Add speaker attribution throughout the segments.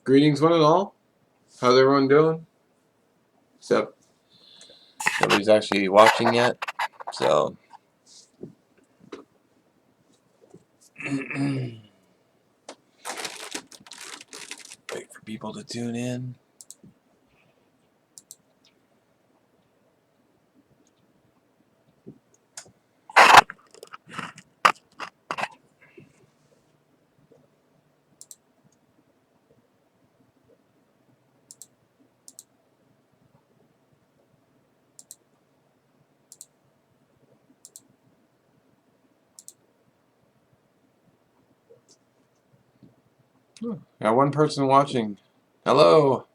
Speaker 1: Greetings, one and all. How's everyone doing? Except nobody's actually watching yet, so wait for people to tune in. Got one person watching. Hello.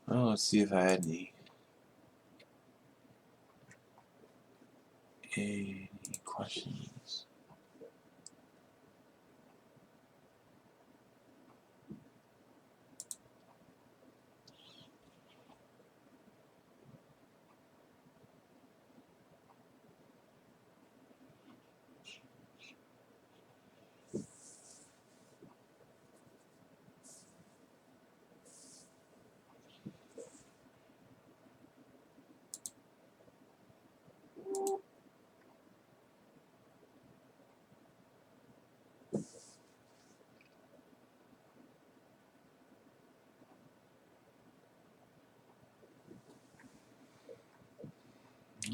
Speaker 1: Oh, let's see if I had any questions.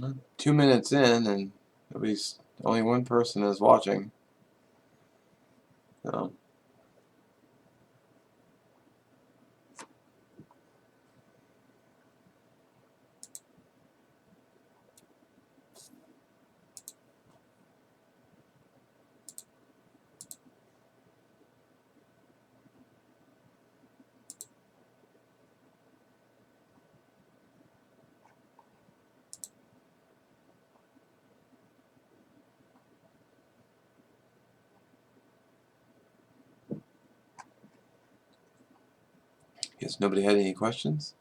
Speaker 1: Well, 2 minutes in, and only one person is watching. So. Guess nobody had any questions?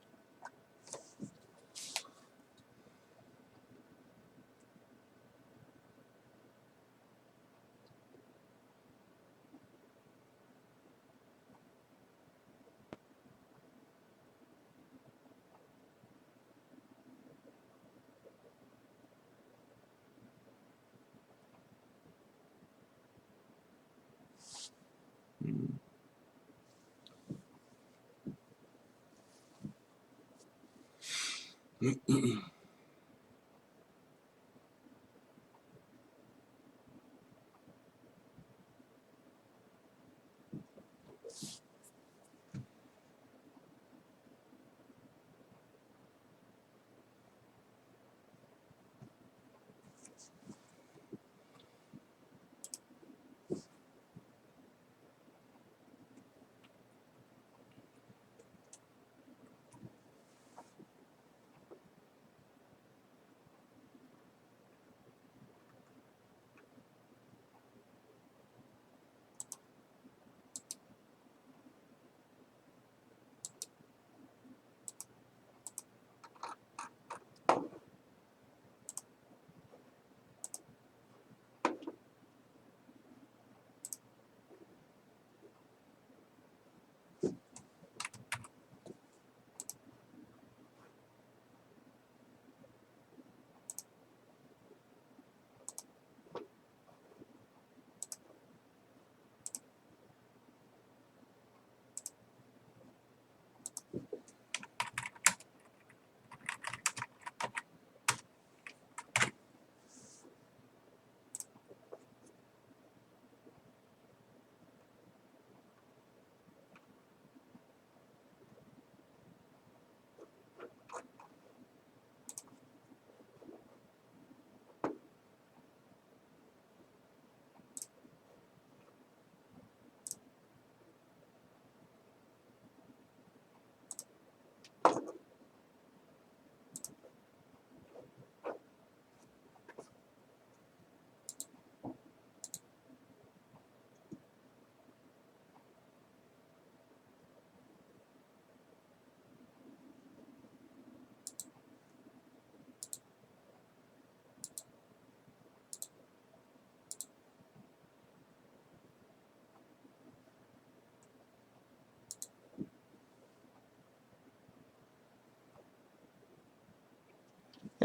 Speaker 1: Hmm.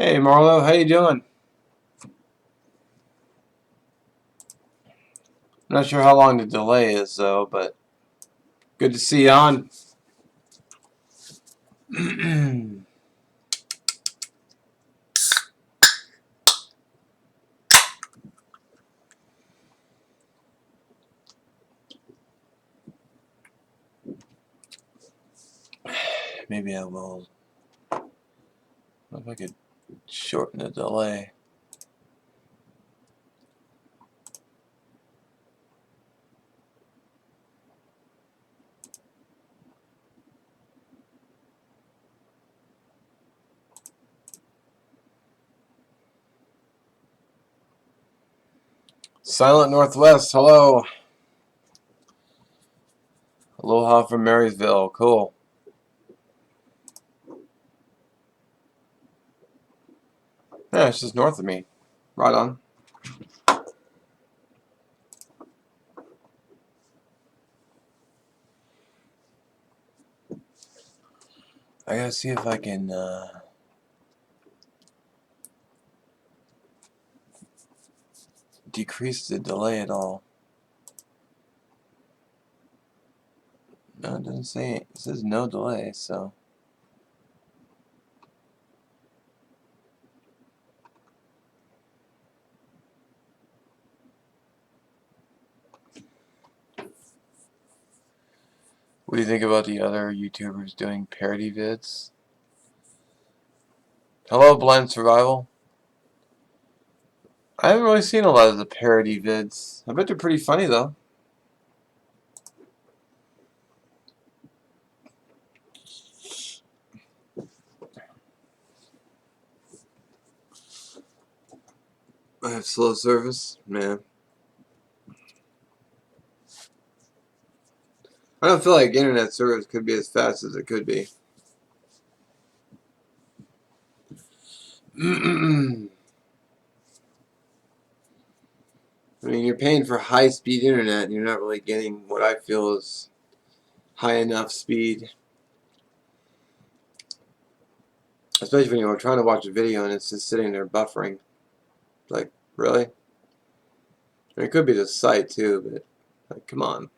Speaker 1: Hey Marlo, how you doing? I'm not sure how long the delay is though, but good to see you on. Maybe I will. If I could shorten the delay. Silent Northwest, hello. Aloha from Marysville, cool. Yeah, it's just north of me. Right on. I gotta see if I can decrease the delay at all. No, it doesn't say it. It says no delay, so. What do you think about the other YouTubers doing parody vids? Hello, Blind Survival. I haven't really seen a lot of the parody vids. I bet they're pretty funny though. I have slow service, man. I don't feel like internet service could be as fast as it could be. I mean, you're paying for high-speed internet, and you're not really getting what I feel is high enough speed. Especially when you're trying to watch a video and it's just sitting there buffering. Like, really? I mean, it could be the site too, but like, come on.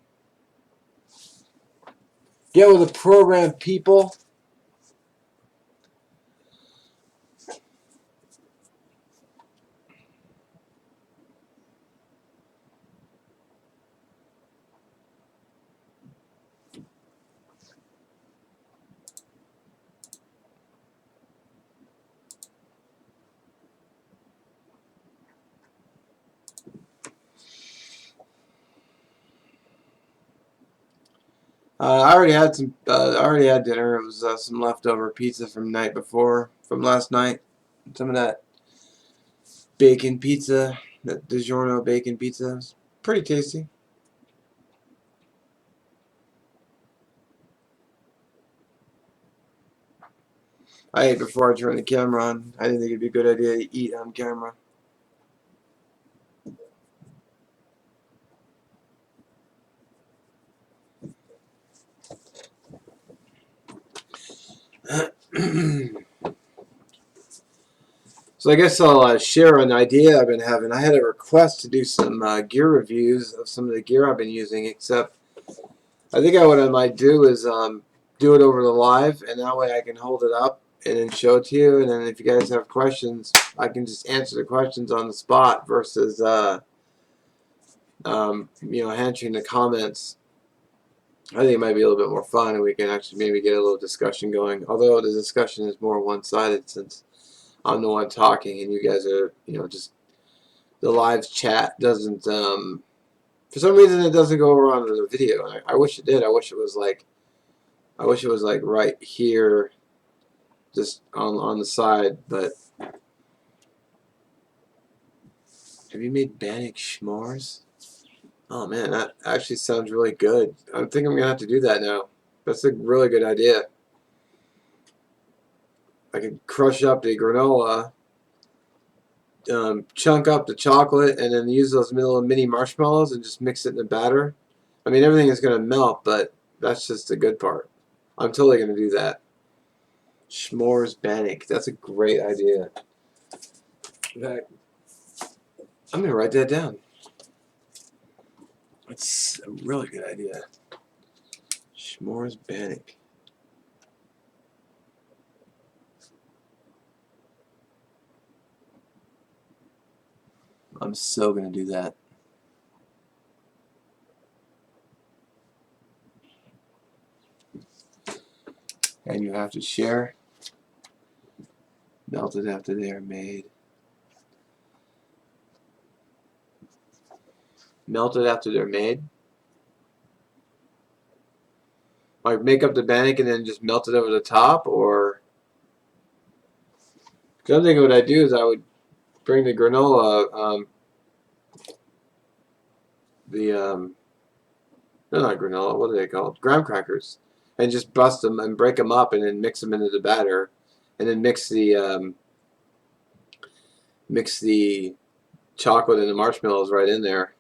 Speaker 1: Get with the program, people. I already had some. I already had dinner. It was some leftover pizza from the night before, from last night. Some of that bacon pizza, that DiGiorno bacon pizza, was pretty tasty. I ate before I turned the camera on. I didn't think it'd be a good idea to eat on camera. So I guess I'll share an idea I've been having. I had a request to do some gear reviews of some of the gear I've been using, except I think what I might do is do it over the live, and that way I can hold it up and then show it to you, and then if you guys have questions, I can just answer the questions on the spot versus answering the comments. I think it might be a little bit more fun, and we can actually maybe get a little discussion going. Although the discussion is more one-sided since I'm the one talking, and you guys are, just the live chat doesn't. For some reason, it doesn't go over onto the video, and I wish it did. I wish it was like right here, just on the side. But have you made Bannock s'mores? Oh man, that actually sounds really good. I think I'm gonna have to do that now. That's a really good idea. I could crush up the granola, chunk up the chocolate, and then use those little mini marshmallows and just mix it in the batter. I mean, everything is gonna melt, but that's just the good part. I'm totally gonna do that. S'mores Bannock. That's a great idea. In fact, I'm gonna write that down. That's a really good idea. S'mores Bannock. I'm so gonna do that. And you have to share. Melted after they are made. Melted after they're made. Like make up the bannock and then just melt it over the top, or because I'm thinking what I'd do is I would bring the granola, they're not granola, what are they called? Graham crackers, and just bust them and break them up and then mix them into the batter, and then mix the chocolate and the marshmallows right in there.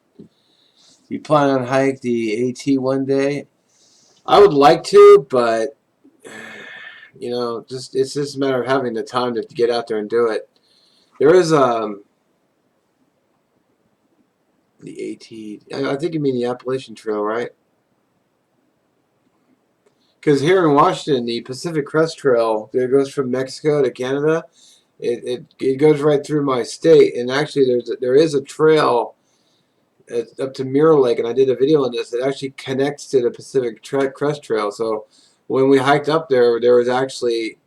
Speaker 1: You plan on hike the AT one day? I would like to, but you know, it's just a matter of having the time to get out there and do it. There is the AT. I think you mean the Appalachian Trail, right? Because here in Washington, the Pacific Crest Trail that goes from Mexico to Canada, it goes right through my state. And actually, there is a trail up to Mirror Lake, and I did a video on this. It actually connects to the Pacific Crest Trail. So when we hiked up there, there was actually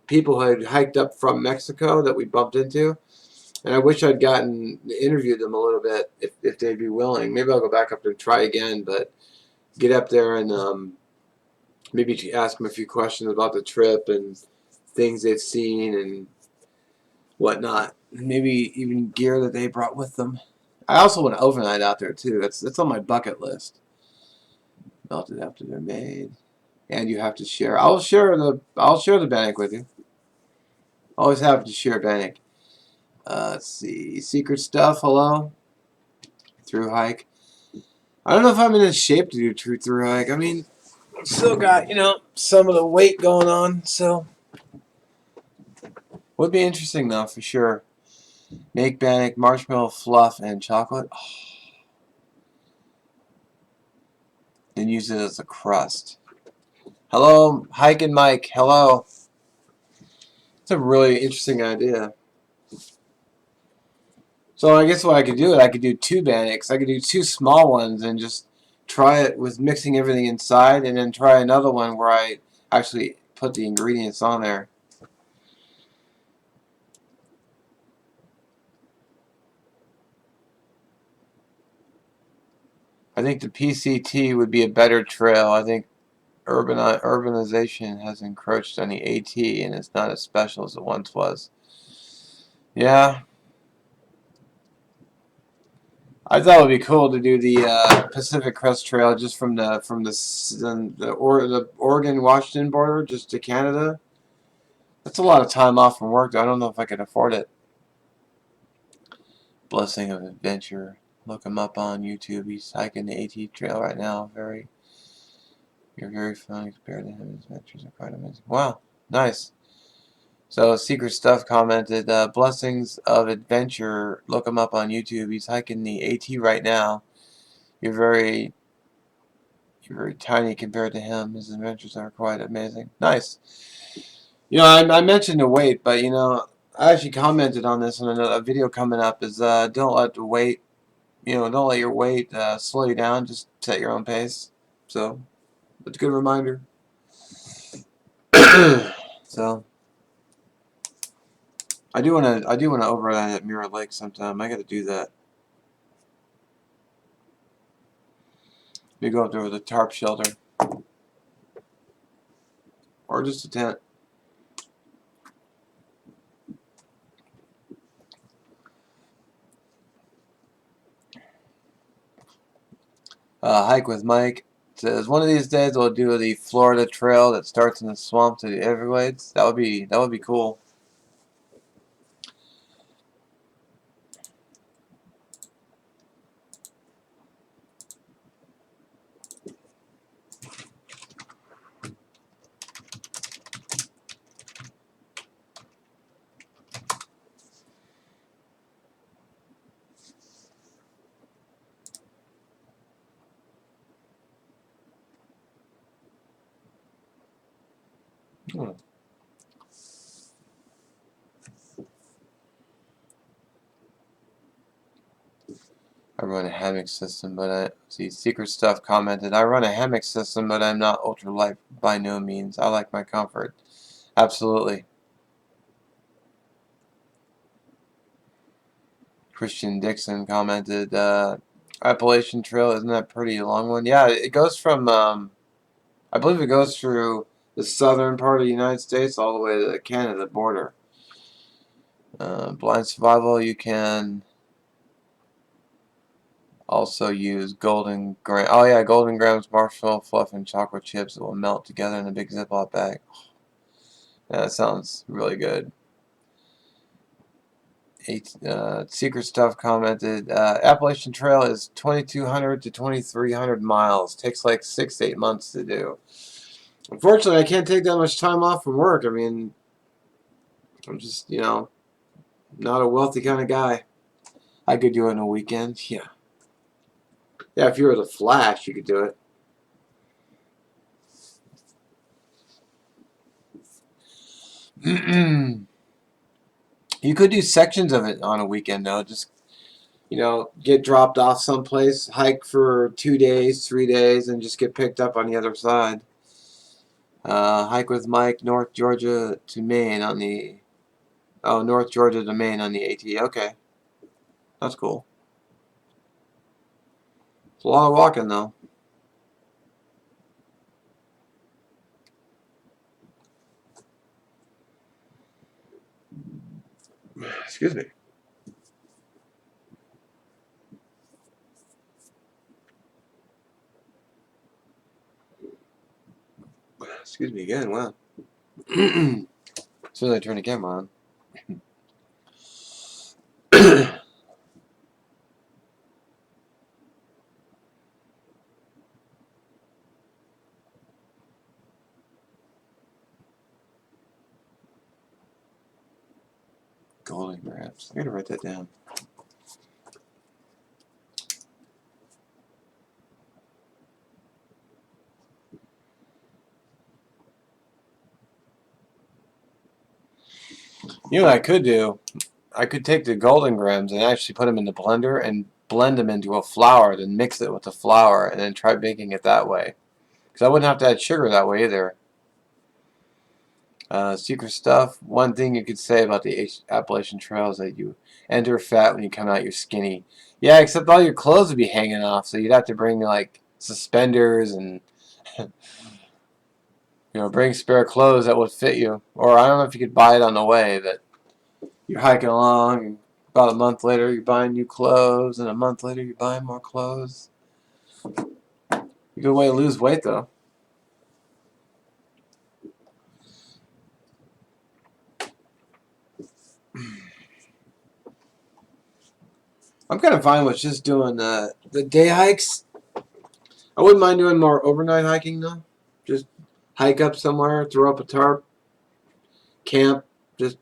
Speaker 1: people who had hiked up from Mexico that we bumped into. And I wish I'd interviewed them a little bit if they'd be willing. Maybe I'll go back up there and try again, but get up there and maybe ask them a few questions about the trip and things they've seen and whatnot. Maybe even gear that they brought with them. I also want to overnight out there too. That's on my bucket list. Melted after they're made, and you have to share. I'll share the bannock with you. Always happy to share bannock. Let's see, secret stuff. Hello, through hike. I don't know if I'm in a shape to do true through hike. I mean, I've still got some of the weight going on, so would be interesting though for sure. Make bannock, marshmallow fluff, and chocolate. Oh. Then use it as a crust. Hello, Hike and Mike. Hello. It's a really interesting idea. So I guess what I could do is I could do two bannocks. I could do two small ones and just try it with mixing everything inside, and then try another one where I actually put the ingredients on there. I think the PCT would be a better trail. I think urbanization has encroached on the AT, and it's not as special as it once was. Yeah. I thought it would be cool to do the Pacific Crest Trail just from the Oregon Washington border just to Canada. That's a lot of time off from work, though. I don't know if I could afford it. Blessing of Adventure. Look him up on YouTube. He's hiking the AT Trail right now. You're very funny compared to him. His adventures are quite amazing. Wow, nice. So Secret Stuff commented, Blessings of Adventure. Look him up on YouTube. He's hiking the AT right now. You're very tiny compared to him. His adventures are quite amazing. Nice. I mentioned the weight, but I actually commented on this in a video coming up. Is don't let the weight, don't let your weight slow you down. Just set your own pace. So it's a good reminder. So I do wanna override at Mirror Lake sometime. I got to do that. Maybe go up there with a tarp shelter or just a tent. Hike with Mike says one of these days we'll do the Florida Trail that starts in the swamp to the Everglades. That would be cool. Hmm. I run a hammock system, but I see Secret Stuff commented, I run a hammock system, but I'm not ultralight by no means. I like my comfort. Absolutely. Christian Dixon commented, Appalachian Trail, isn't that a pretty long one? Yeah, it goes from, I believe it goes through the southern part of the United States all the way to the Canada border. Blind Survival, you can also use Golden Graham. Oh yeah, Golden Grahams, marshmallow fluff, and chocolate chips that will melt together in a big Ziploc bag. Yeah, that sounds really good. Secret Stuff commented, Appalachian Trail is 2,200 to 2,300 miles. Takes like 6 to 8 months to do. Unfortunately, I can't take that much time off from work. I mean, I'm just, not a wealthy kind of guy. I could do it in a weekend. Yeah. Yeah, if you were the Flash, you could do it. You could do sections of it on a weekend, though. Just, get dropped off someplace, hike for 2 days, 3 days, and just get picked up on the other side. Hike with Mike, North Georgia to Maine on the... Oh, North Georgia to Maine on the AT. Okay. That's cool. It's a lot of walking, though. Excuse me. Excuse me again. Wow. As soon as I turn the camera on. Golden Grams. I gotta write that down. You know what I could do? I could take the Golden Grams and actually put them in the blender and blend them into a flour, then mix it with the flour, and then try baking it that way. Because I wouldn't have to add sugar that way either. Secret Stuff. One thing you could say about the Appalachian Trail is that you enter fat when you come out, you're skinny. Yeah, except all your clothes would be hanging off, so you'd have to bring like suspenders and bring spare clothes that would fit you. Or I don't know if you could buy it on the way, but you're hiking along, and about a month later you're buying new clothes, and a month later you're buying more clothes. A good way to lose weight, though. I'm kind of fine with just doing the day hikes. I wouldn't mind doing more overnight hiking, though. Just hike up somewhere, throw up a tarp, camp, just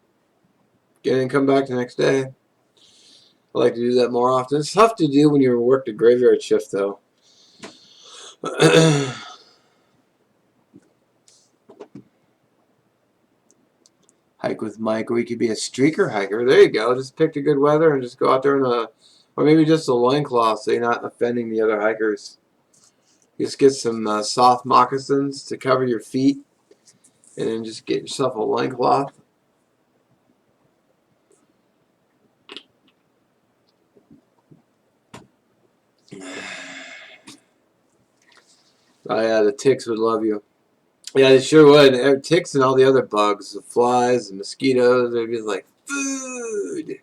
Speaker 1: get in and come back the next day. I like to do that more often. It's tough to do when you work the graveyard shift, though. Hike with Mike, or you could be a streaker hiker. There you go. Just pick the good weather and just go out there in or maybe just a loincloth so you're not offending the other hikers. Just get some soft moccasins to cover your feet, and then just get yourself a loincloth. Oh yeah, the ticks would love you. Yeah, they sure would. Ticks and all the other bugs, the flies, the mosquitoes, they'd be like, food.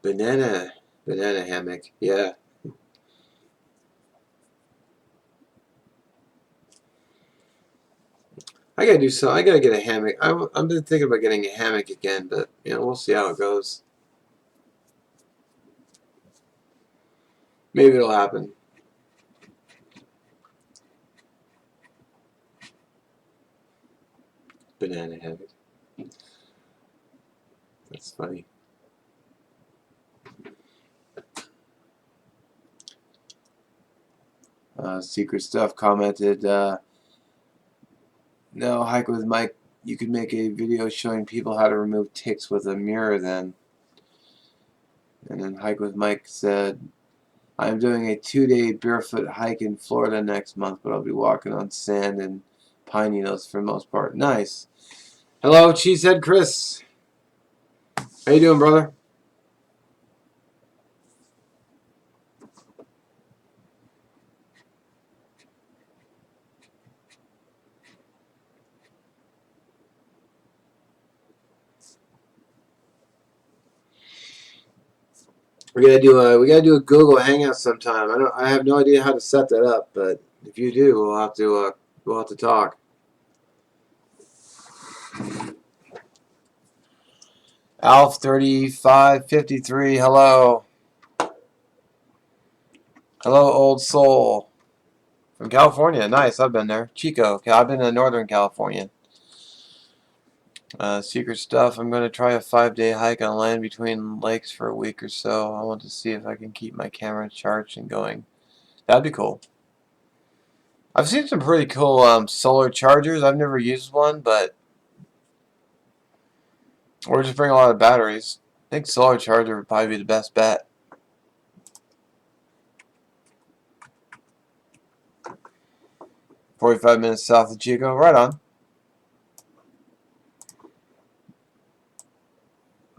Speaker 1: Banana hammock. Yeah. I gotta do some. I gotta get a hammock. I've been thinking about getting a hammock again, but we'll see how it goes. Maybe it'll happen. Banana hammock. That's funny. Secret Stuff commented, no, Hike with Mike, you could make a video showing people how to remove ticks with a mirror then. And then Hike with Mike said, I'm doing a 2-day barefoot hike in Florida next month, but I'll be walking on sand and pine needles for the most part. Nice. Hello, Cheesehead Chris. How you doing, brother? We gotta do a Google Hangout sometime. I have no idea how to set that up, but if you do, we'll have to talk. Alf 3553, hello. Hello, old soul. From California, nice, I've been there. Chico, okay, I've been in Northern California. Secret Stuff, I'm going to try a 5-day hike on land between lakes for a week or so. I want to see if I can keep my camera charged and going. That'd be cool. I've seen some pretty cool solar chargers. I've never used one, but or just bring a lot of batteries. I think solar charger would probably be the best bet. "45 minutes south of Chico." Right on.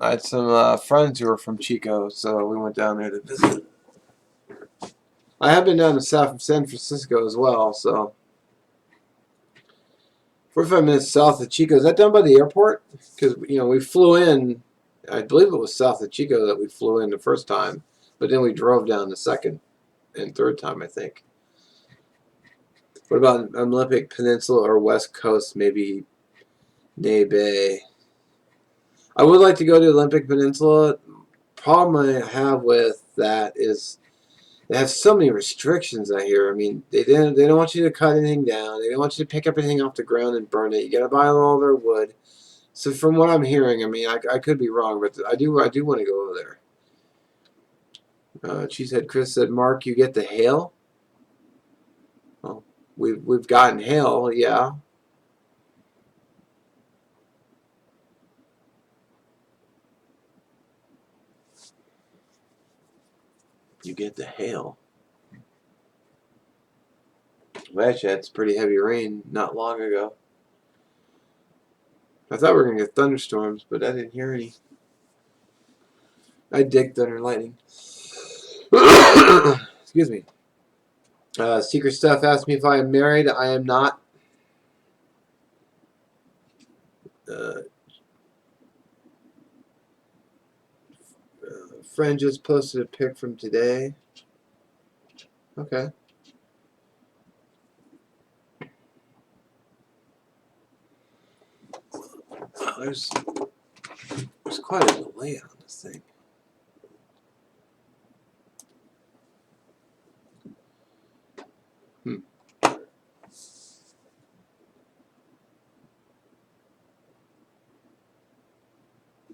Speaker 1: I had some friends who were from Chico, so we went down there to visit. I have been down to San Francisco as well, so 45 minutes south of Chico. Is that down by the airport? Because we flew in. I believe it was south of Chico that we flew in the first time, but then we drove down the second and third time, I think. What about Olympic Peninsula or West Coast? Maybe Nay Bay. I would like to go to Olympic Peninsula. Problem I have with that is they have so many restrictions. I hear. I mean, they don't want you to cut anything down. They don't want you to pick up anything off the ground and burn it. You got to buy all their wood. So from what I'm hearing, I mean, I could be wrong, but I do want to go over there. Cheesehead Chris said, "Mark, you get the hail." Well, we've gotten hail, yeah. You get the hail. Well, actually, that's pretty heavy rain not long ago. I thought we were going to get thunderstorms, but I didn't hear any. I dig thunder and lightning. Excuse me. Secret Stuff asked me if I am married. I am not. Friend just posted a pic from today. Okay. There's quite a delay on this thing.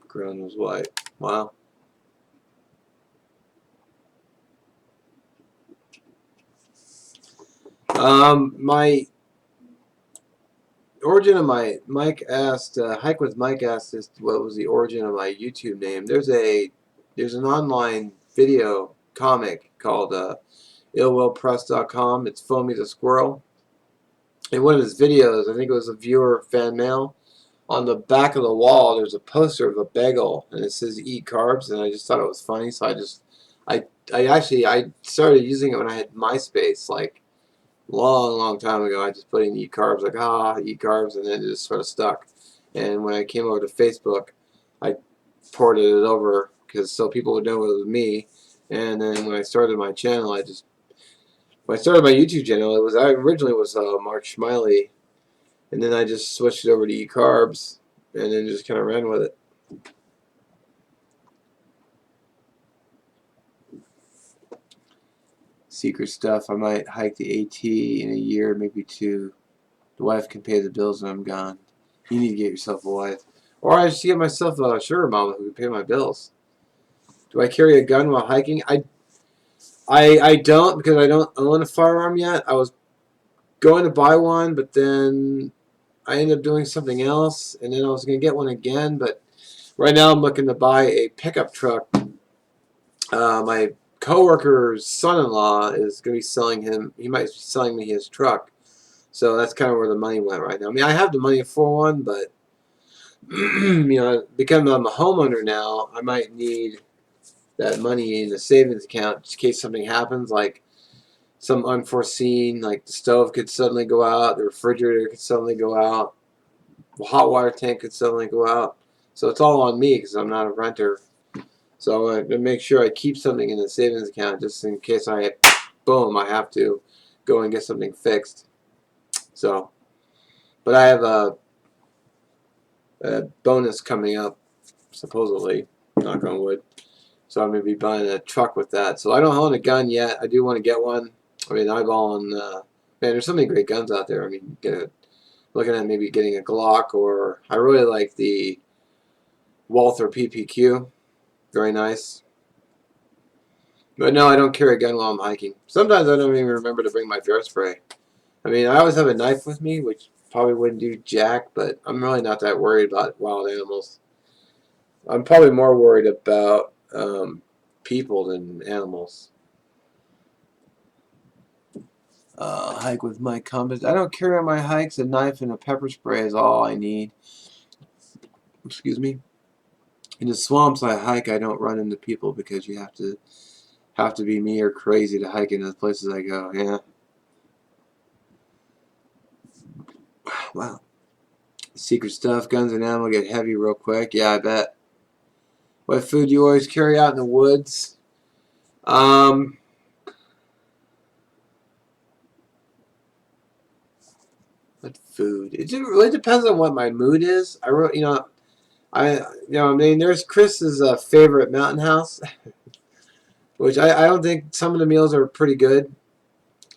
Speaker 1: Ground was white. Wow. My origin of my Mike asked Hike with Mike asked us what was the origin of my YouTube name. There's an online video comic called illwillpress.com. It's Foamy the Squirrel. In one of his videos, I think it was a viewer fan mail, on the back of the wall there's a poster of a bagel and it says "Eat Carbs," and I just thought it was funny, so I started using it when I had MySpace, like long time ago. I just put in "Eat Carbs," like eat carbs, and then it just sort of stuck. And when I came over to Facebook, I ported it over so people would know it was me. And then when I started my channel, when I started my YouTube channel, I originally was Mark Schmiley, and then I just switched it over to "Eat Carbs," and then just kind of ran with it. Secret Stuff, I might hike the AT in a year, maybe 2. The wife can pay the bills when I'm gone. You need to get yourself a wife. Or I just get myself a sugar mama who can pay my bills. Do I carry a gun while hiking? I don't, because I don't own a firearm yet. I was going to buy one, but then I ended up doing something else, and then I was going to get one again. But right now I'm looking to buy a pickup truck. My coworker's son-in-law is going to be selling him. He might be selling me his truck. So that's kind of where the money went right now. I mean, I have the money for one, but because I'm a homeowner now, I might need that money in the savings account just in case something happens, like some unforeseen, like the stove could suddenly go out, the refrigerator could suddenly go out, the hot water tank could suddenly go out. So it's all on me because I'm not a renter. So I want to make sure I keep something in the savings account just in case boom, I have to go and get something fixed. So, but I have a bonus coming up, supposedly, knock on wood. So I'm going to be buying a truck with that. So I don't own a gun yet. I do want to get one. I mean, eyeballing, man, there's so many great guns out there. I mean, looking at maybe getting a Glock, or I really like the Walther PPQ. Very nice. But no, I don't carry a gun while I'm hiking. Sometimes I don't even remember to bring my bear spray. I mean, I always have a knife with me, which probably wouldn't do jack, but I'm really not that worried about wild animals. I'm probably more worried about people than animals. Hike with my compass. I don't carry on my hikes. A knife and a pepper spray is all I need. Excuse me. In the swamps I hike, I don't run into people because you have to be me or crazy to hike in the places I go. Yeah. Wow. Secret stuff. Guns and ammo get heavy real quick. Yeah, I bet. What food do you always carry out in the woods? What food? It really depends on what my mood is. I mean, there's Chris's favorite mountain house, which I don't think some of the meals are pretty good.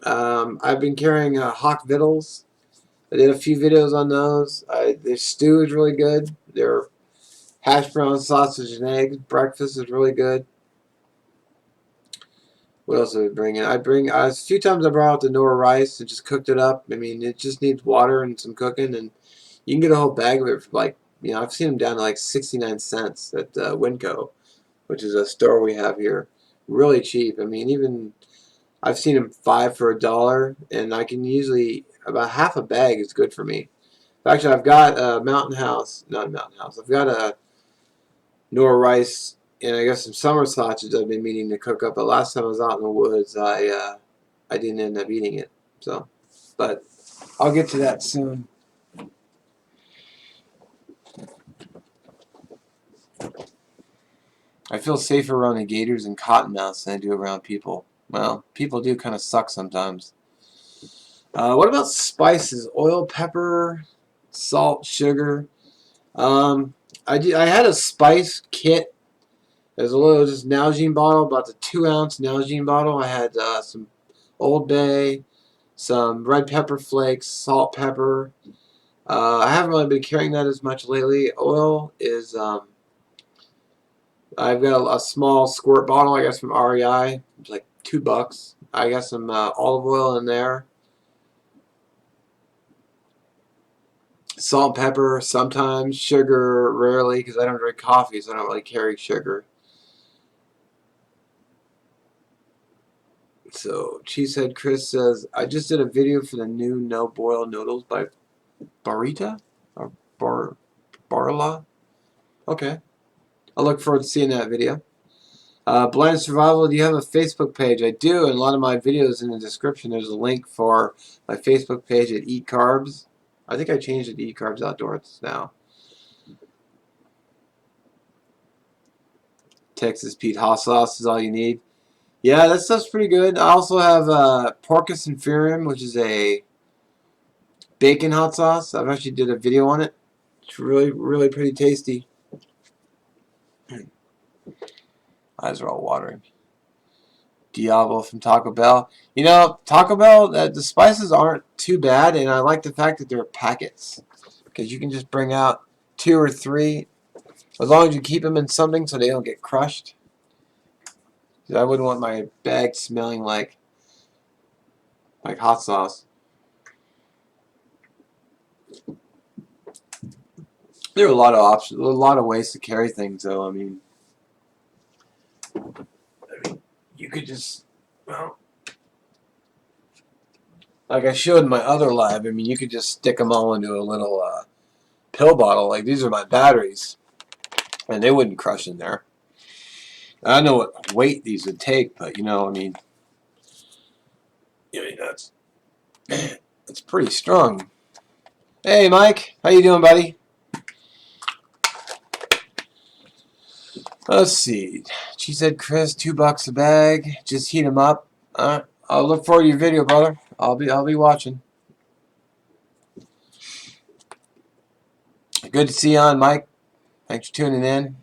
Speaker 1: I've been carrying Hawk Vittles. I did a few videos on those. Their stew is really good. Their hash brown sausage and eggs breakfast is really good. What else did I bring in? A few times I brought out the Nora rice and just cooked it up. I mean, it just needs water and some cooking, and you can get a whole bag of it for like, I've seen them down to like 69 cents at Winco, which is a store we have here. Really cheap. I mean, even I've seen them 5 for $1, and I can usually about half a bag is good for me. Actually, I've got a not a Mountain House. I've got a Nora rice and I guess some summer sausage I've been meaning to cook up. But last time I was out in the woods, I didn't end up eating it. So, but I'll get to that soon. I feel safer around the gators and cottonmouths than I do around people. Well, people do kind of suck sometimes. What about spices? Oil, pepper, salt, sugar. I had a spice kit. There's a little just Nalgene bottle, about the 2-ounce Nalgene bottle. I had some Old Bay, some red pepper flakes, salt, pepper. I haven't really been carrying that as much lately. Oil is I've got a small squirt bottle, I guess, from REI. It's like $2. I got some olive oil in there. Salt and pepper sometimes. Sugar rarely because I don't drink coffee, so I don't really carry sugar. So, Cheesehead Chris says, I just did a video for the new no boil noodles by Barita? Or Barla? Okay. I'll look forward to seeing that video. Blind Survival, do you have a Facebook page? I do, and a lot of my videos in the description. There's a link for my Facebook page at Eat Carbs. I think I changed it to Eat Carbs Outdoors now. Texas Pete hot sauce is all you need. Yeah, that stuff's pretty good. I also have Porcus Inferium, which is a bacon hot sauce. I've actually did a video on it. It's really, really pretty tasty. Eyes are all watering. Diablo from Taco Bell. Taco Bell, the spices aren't too bad, and I like the fact that they're packets. Because you can just bring out 2 or 3, as long as you keep them in something so they don't get crushed. I wouldn't want my bag smelling like hot sauce. There are a lot of options, a lot of ways to carry things, though. I mean, you could just, well, like I showed in my other lab. I mean, you could just stick them all into a little pill bottle. Like, these are my batteries, and they wouldn't crush in there. I don't know what weight these would take, but I mean, that's pretty strong. Hey, Mike, how you doing, buddy? Let's see. She said, Chris, $2 a bag. Just heat them up. All right. I'll look forward to your video, brother. I'll be watching. Good to see you on, Mike. Thanks for tuning in.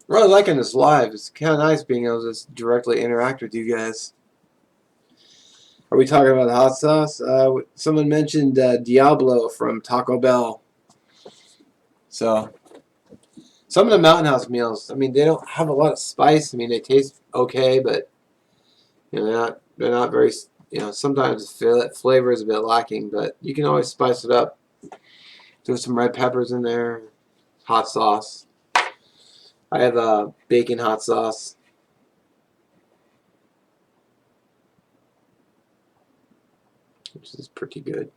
Speaker 1: Really liking this live. It's kind of nice being able to just directly interact with you guys. Are we talking about hot sauce? Someone mentioned Diablo from Taco Bell. So, some of the Mountain House meals, I mean, they don't have a lot of spice. I mean, they taste okay, but they're not very. Sometimes the flavor is a bit lacking, but you can always spice it up. Throw some red peppers in there, hot sauce. I have a bacon hot sauce. Which is pretty good.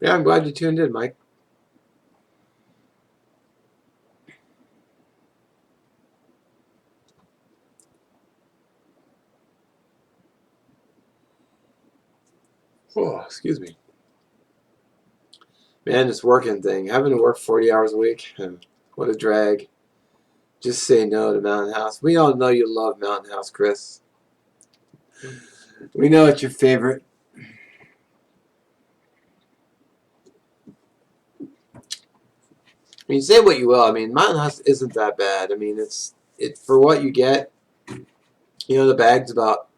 Speaker 1: Yeah, I'm glad you tuned in, Mike. Oh, excuse me. Man, this working thing. Having to work 40 hours a week. What a drag. Just say no to Mountain House. We all know you love Mountain House, Chris. We know it's your favorite. I mean, say what you will. I mean, Mountain House isn't that bad. I mean, it's for what you get. The bag's about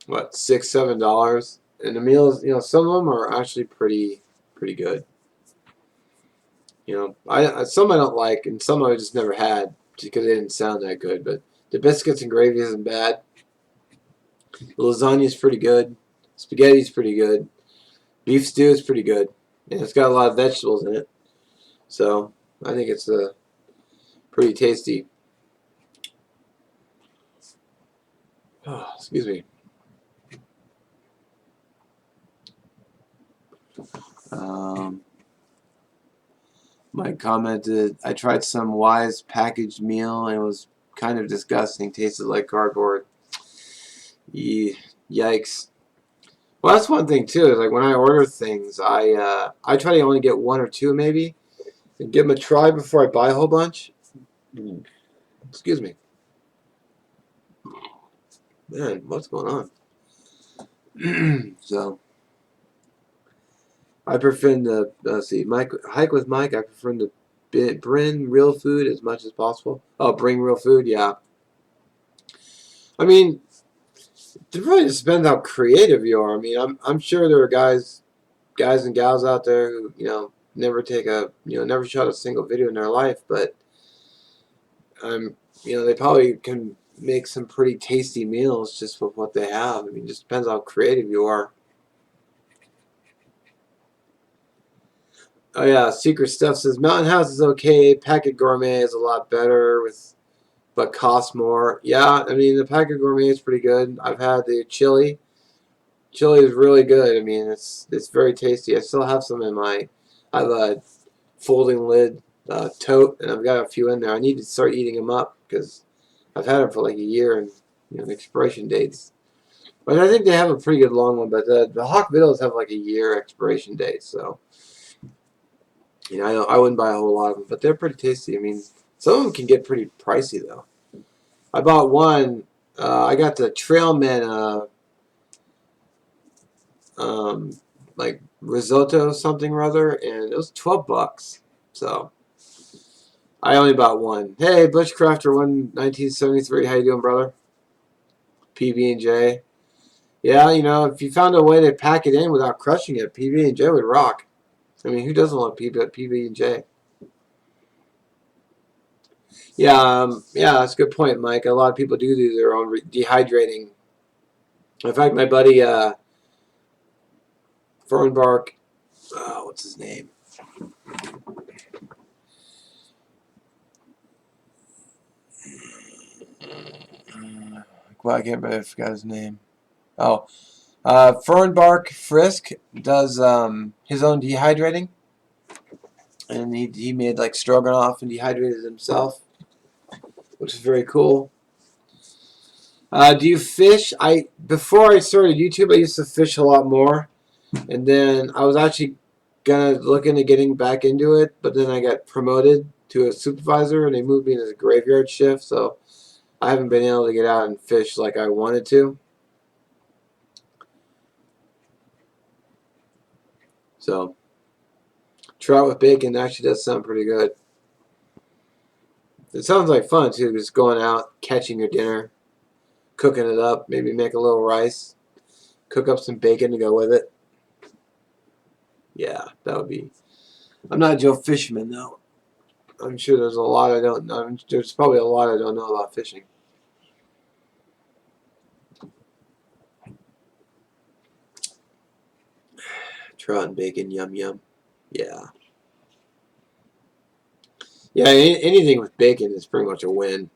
Speaker 1: what, $6, $7, and the meals. Some of them are actually pretty good. Some I don't like, and some I just never had because they didn't sound that good. But the biscuits and gravy isn't bad. The lasagna is pretty good. Spaghetti is pretty good. Beef stew is pretty good. And it's got a lot of vegetables in it. So, I think it's pretty tasty. Oh, excuse me. Mike commented, I tried some Wise packaged meal and it was kind of disgusting. Tasted like cardboard. Yikes. Well, that's one thing too. Is like when I order things, I try to only get one or two maybe, and give them a try before I buy a whole bunch. Excuse me. Man, what's going on? So, I prefer the see hike with Mike. I prefer to bring real food as much as possible. Oh, bring real food, yeah. I mean, it really just depends how creative you are. I mean, I'm sure there are guys and gals out there who never shot a single video in their life, but they probably can make some pretty tasty meals just with what they have. I mean, it just depends how creative you are. Oh yeah, Secret Stuff says Mountain House is okay. Packet Gourmet is a lot better but costs more. Yeah, I mean the Packet Gourmet is pretty good. I've had the chili. Chili is really good. I mean it's very tasty. I still have some in I have a folding lid tote, and I've got a few in there. I need to start eating them up because I've had them for like a year, and the expiration dates. But I think they have a pretty good long one. But the Hawk Vittles have like a year expiration date, so I wouldn't buy a whole lot of them. But they're pretty tasty. I mean, some of them can get pretty pricey though. I bought one. I got the Trailman like risotto something or other, and it was $12. So I only bought one. Hey, Bushcrafter 1973, how you doing, brother? PB&J. Yeah, you know, if you found a way to pack it in without crushing it, PB&J would rock. I mean, who doesn't love PB&J? Yeah, yeah, that's a good point, Mike. A lot of people do their own dehydrating. In fact, my buddy Fernbark, what's his name? Well, I can't remember. I forgot his name. Oh, Fernbark Frisk does his own dehydrating, and he made like stroganoff and dehydrated himself, which is very cool. Do you fish? Before I started YouTube, I used to fish a lot more, and then I was actually gonna look into getting back into it, but then I got promoted to a supervisor, and they moved me into the graveyard shift, so I haven't been able to get out and fish like I wanted to. So trout with bacon actually does sound pretty good. It sounds like fun too, just going out, catching your dinner, cooking it up, maybe make a little rice, cook up some bacon to go with it. Yeah, that would be. I'm not Joe Fishman though. I'm sure there's a lot I don't know. There's probably a lot I don't know about fishing. Trout and bacon, yum yum. Yeah. Yeah, anything with bacon is pretty much a win.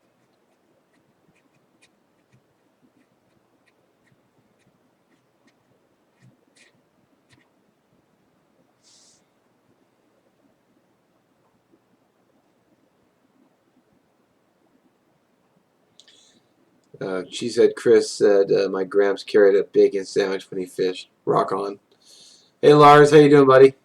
Speaker 1: She said, Chris said, my Gramps carried a bacon sandwich when he fished. Rock on. Hey, Lars, how you doing, buddy?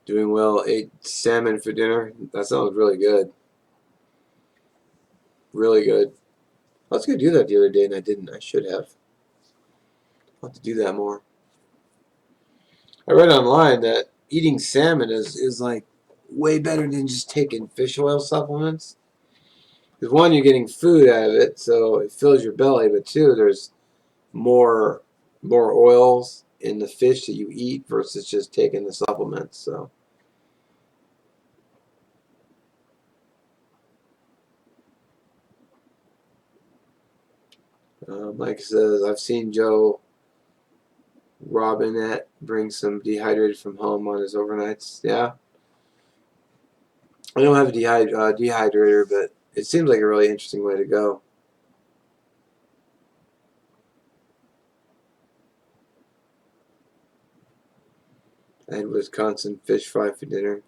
Speaker 1: Doing well. Ate salmon for dinner. That sounds really good. Really good. I was going to do that the other day and I didn't. I should have. I'll have to do that more. I read online that eating salmon is like way better than just taking fish oil supplements. Because one, you're getting food out of it, so it fills your belly. But two, there's more more oils in the fish that you eat versus just taking the supplements. So Mike says, I've seen Joe Robinette bring some dehydrated from home on his overnights. Yeah, I don't have a dehydrator, but it seems like a really interesting way to go. I had Wisconsin fish fry for dinner.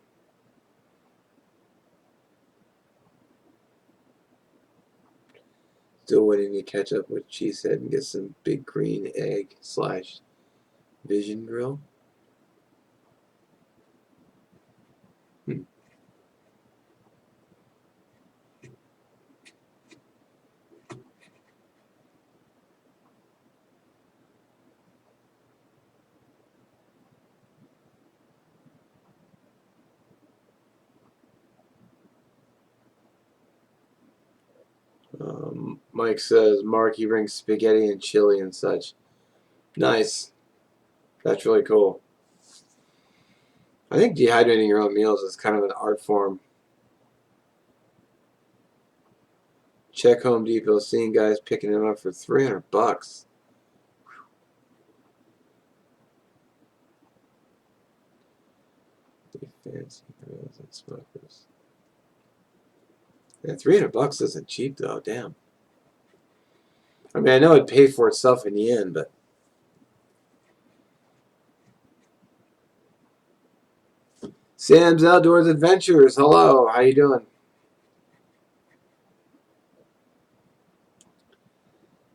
Speaker 1: Still waiting to catch up with Cheesehead and get some big green egg slash Vision Grill. Hmm. Mike says, Mark, he brings spaghetti and chili and such. Nice. That's really cool. I think dehydrating your own meals is kind of an art form. Check Home Depot, seeing guys picking them up for $300. Fancy grills and smokers. Yeah, $300 isn't cheap though. Damn. I mean, I know it paid for itself in the end, but Sam's Outdoors Adventures. Hello, how you doing?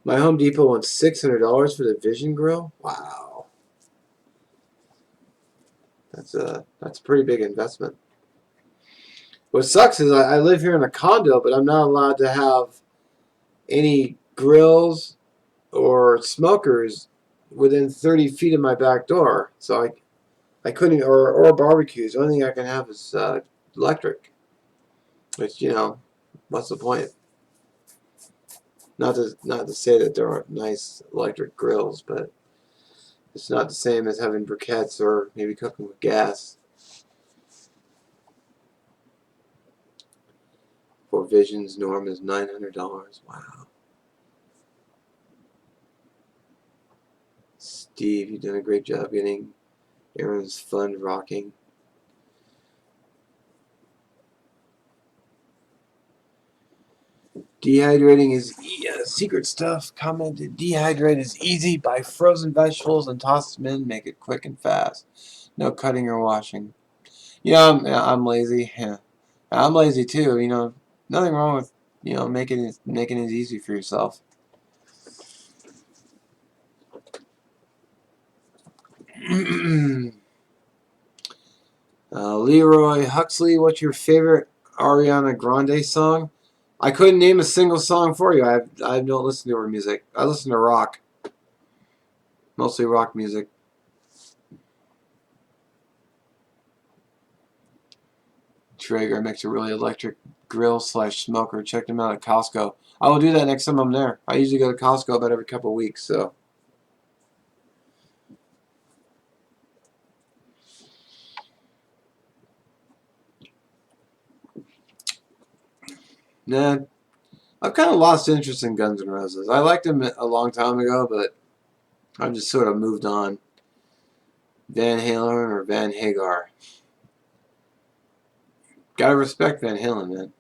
Speaker 1: My Home Depot wants $600 for the Vision Grill. Wow, that's a pretty big investment. What sucks is I live here in a condo, but I'm not allowed to have any grills or smokers within 30 feet of my back door. So I couldn't, or barbecues. The only thing I can have is electric. Which, you know, what's the point? Not to say that there aren't nice electric grills, but it's not the same as having briquettes or maybe cooking with gas. For Vision's norm is $900. Wow. Steve, you've done a great job getting Aaron's fund rocking. Dehydrating is secret stuff. Commented, dehydrate is easy. Buy frozen vegetables and toss them in. Make it quick and fast. No cutting or washing. Yeah, I'm lazy. Yeah, I'm lazy too. You know, nothing wrong with making it easy for yourself. Leroy Huxley, what's your favorite Ariana Grande song? I couldn't name a single song for you. I don't listen to her music. I listen to rock, mostly rock music. Traeger makes a really electric grill / smoker. Check them out at Costco. I will do that next time I'm there. I usually go to Costco about every couple of weeks, so. Nah, I've kind of lost interest in Guns N' Roses. I liked them a long time ago, but I've just sort of moved on. Van Halen or Van Hagar? Gotta respect Van Halen, man.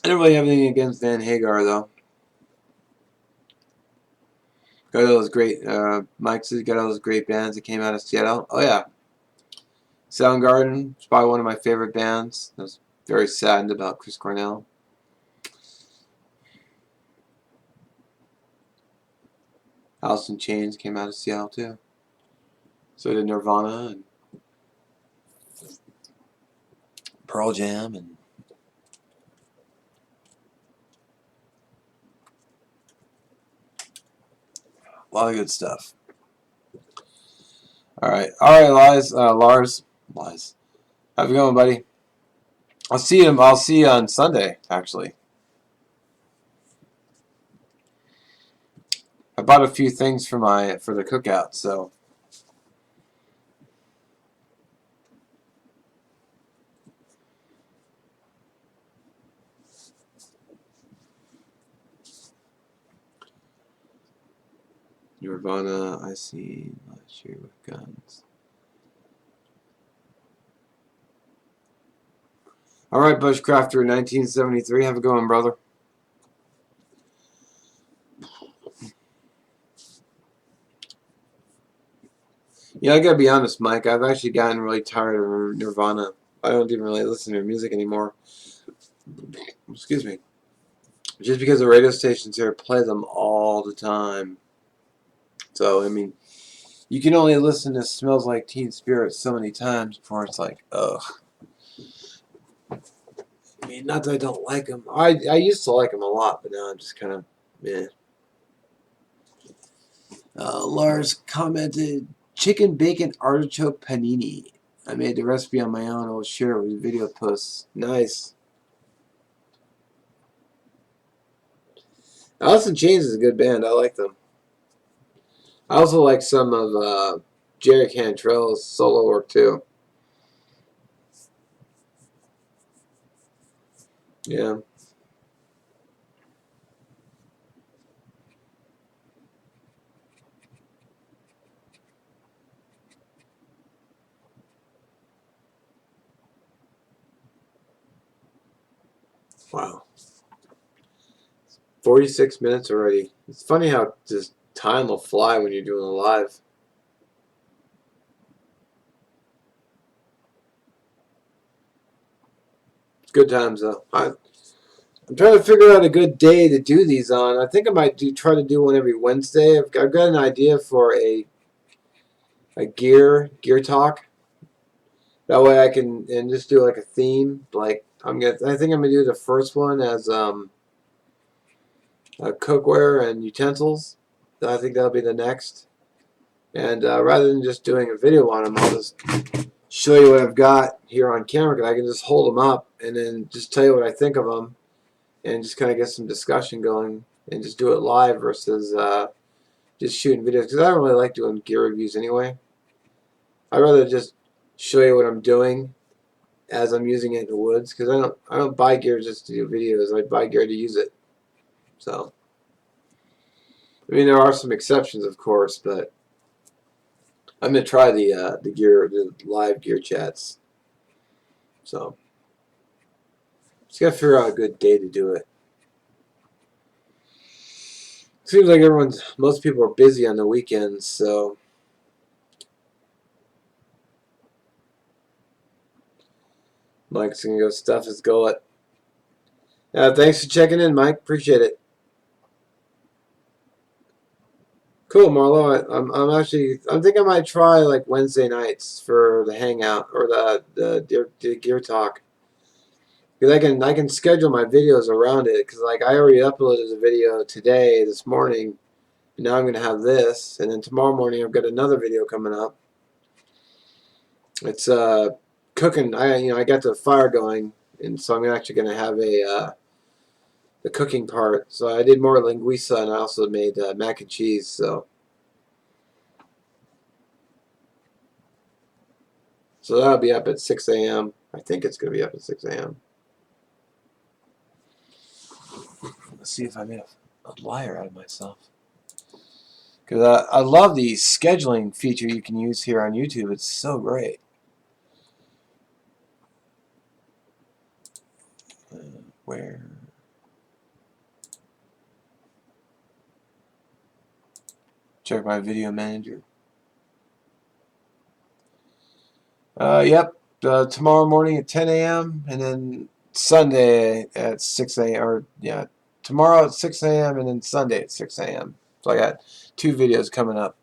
Speaker 1: I don't really have anything against Van Hagar, though. Got all those great, Mike says, got all those great bands that came out of Seattle. Oh, yeah. Soundgarden is probably one of my favorite bands. I was very saddened about Chris Cornell. Alice in Chains came out of Seattle, too. So did Nirvana and Pearl Jam and a lot of good stuff. All right, Lars. How's it going, buddy? I'll see you on Sunday, actually. I bought a few things for the cookout, so. Nirvana, I see last year with guns. All right, Bushcrafter, 1973. Have a good one, brother. Yeah, I gotta be honest, Mike. I've actually gotten really tired of Nirvana. I don't even really listen to their music anymore. Excuse me. Just because the radio stations here play them all the time. So, I mean, you can only listen to Smells Like Teen Spirit so many times before it's like, ugh. I mean, not that I don't like them. I used to like them a lot, but now I'm just kind of, meh. Lars commented, chicken bacon artichoke panini. I made the recipe on my own. I will share it with video posts. Nice. Alice in Chains is a good band. I like them. I also like some of Jerry Cantrell's solo work too. Yeah. Wow. 46 minutes already. It's funny how just time will fly when you're doing a live. Good times though. I'm trying to figure out a good day to do these on. I think I might try to do one every Wednesday. I've got an idea for a gear talk. That way I can just do like a theme. Like I think I'm gonna do the first one as cookware and utensils. I think that'll be the next. And rather than just doing a video on them, I'll just show you what I've got here on camera. Cause I can just hold them up and then just tell you what I think of them, and just kind of get some discussion going, and just do it live versus just shooting videos. Because I don't really like doing gear reviews anyway. I'd rather just show you what I'm doing as I'm using it in the woods. Because I don't buy gear just to do videos. I buy gear to use it. So I mean, there are some exceptions, of course, but I'm gonna try the live gear chats. So just gotta figure out a good day to do it. Seems like most people are busy on the weekends, so Mike's gonna go stuff his gullet. Thanks for checking in, Mike. Appreciate it. Cool, Marlo. I think I might try like Wednesday nights for the hangout or the gear talk. Because I can schedule my videos around it. Because like I already uploaded a video this morning, and now I'm gonna have this, and then tomorrow morning I've got another video coming up. It's cooking. I got the fire going, and so I'm actually gonna have the cooking part. So I did more linguiça, and I also made mac and cheese. So that'll be up at 6 a.m. I think it's gonna be up at 6 a.m. Let's see if I made a liar out of myself. Because I love the scheduling feature you can use here on YouTube. It's so great. Where? Check my video manager. Yep. Tomorrow morning at 10 a.m. and then Sunday at 6 a.m. Or yeah, tomorrow at 6 a.m. and then Sunday at 6 a.m. So I got 2 videos coming up.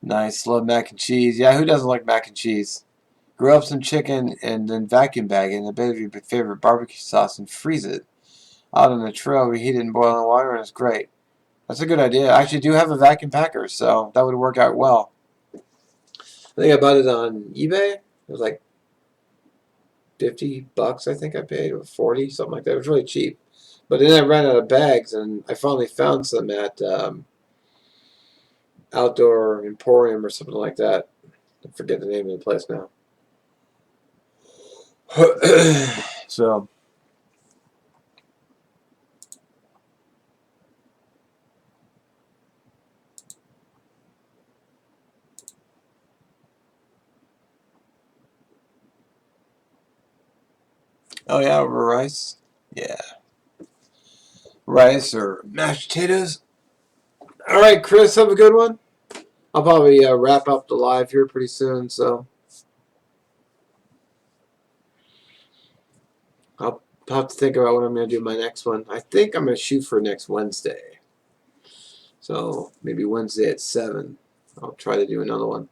Speaker 1: Nice. Love mac and cheese. Yeah, who doesn't like mac and cheese? Grill up some chicken and then vacuum bag it in a bit of your favorite barbecue sauce and freeze it. Out on the trail, reheat it in boiling water, and it's great. That's a good idea. I actually do have a vacuum packer, so that would work out well. I think I bought it on eBay. It was like $50, I think I paid, or 40, something like that. It was really cheap. But then I ran out of bags, and I finally found some at Outdoor Emporium or something like that. I forget the name of the place now. So, oh yeah, over rice. Yeah, rice or mashed potatoes. All right, Chris, have a good one. I'll probably wrap up the live here pretty soon, so I'll have to think about what I'm going to do my next one. I think I'm going to shoot for next Wednesday. So maybe Wednesday at 7. I'll try to do another one.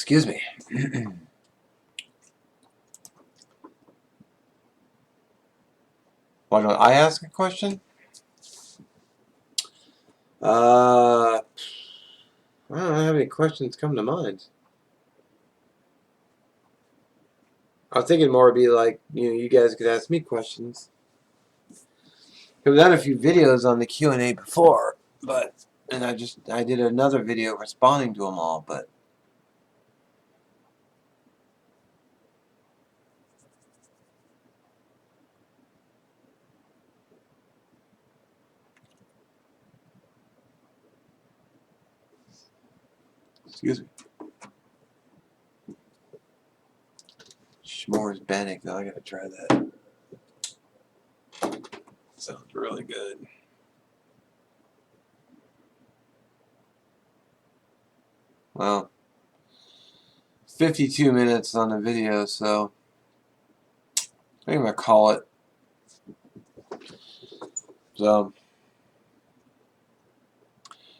Speaker 1: Excuse me. Why don't I ask a question? I don't have any questions come to mind. I was thinking more would be like, you guys could ask me questions. We've done a few videos on the Q&A before, and I did another video responding to them all, but excuse me. S'mores Bannock, though, I gotta try that. Sounds really good. Well, 52 minutes on the video, so I think I'm gonna call it. So,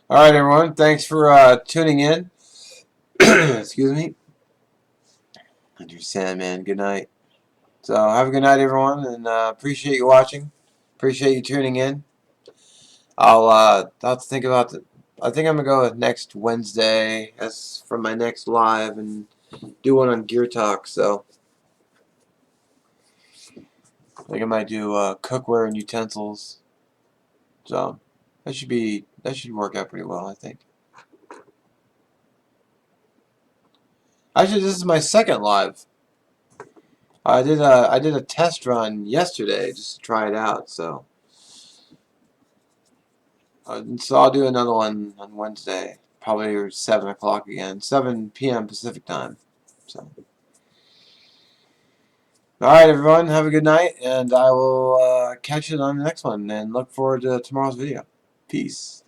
Speaker 1: alright everyone, thanks for tuning in. Excuse me. Andrew Sandman, good night. So, have a good night everyone, and appreciate you watching. Appreciate you tuning in. I'll think about I think I'm gonna go with next Wednesday as for my next live and do one on Gear Talk. So I think I might do cookware and utensils. So that should work out pretty well, I think. Actually, this is my second live. I did a test run yesterday just to try it out. So I'll do another one on Wednesday, probably 7 o'clock again, 7 p.m. Pacific time. So. Alright everyone, have a good night, and I will catch you on the next one, and look forward to tomorrow's video. Peace.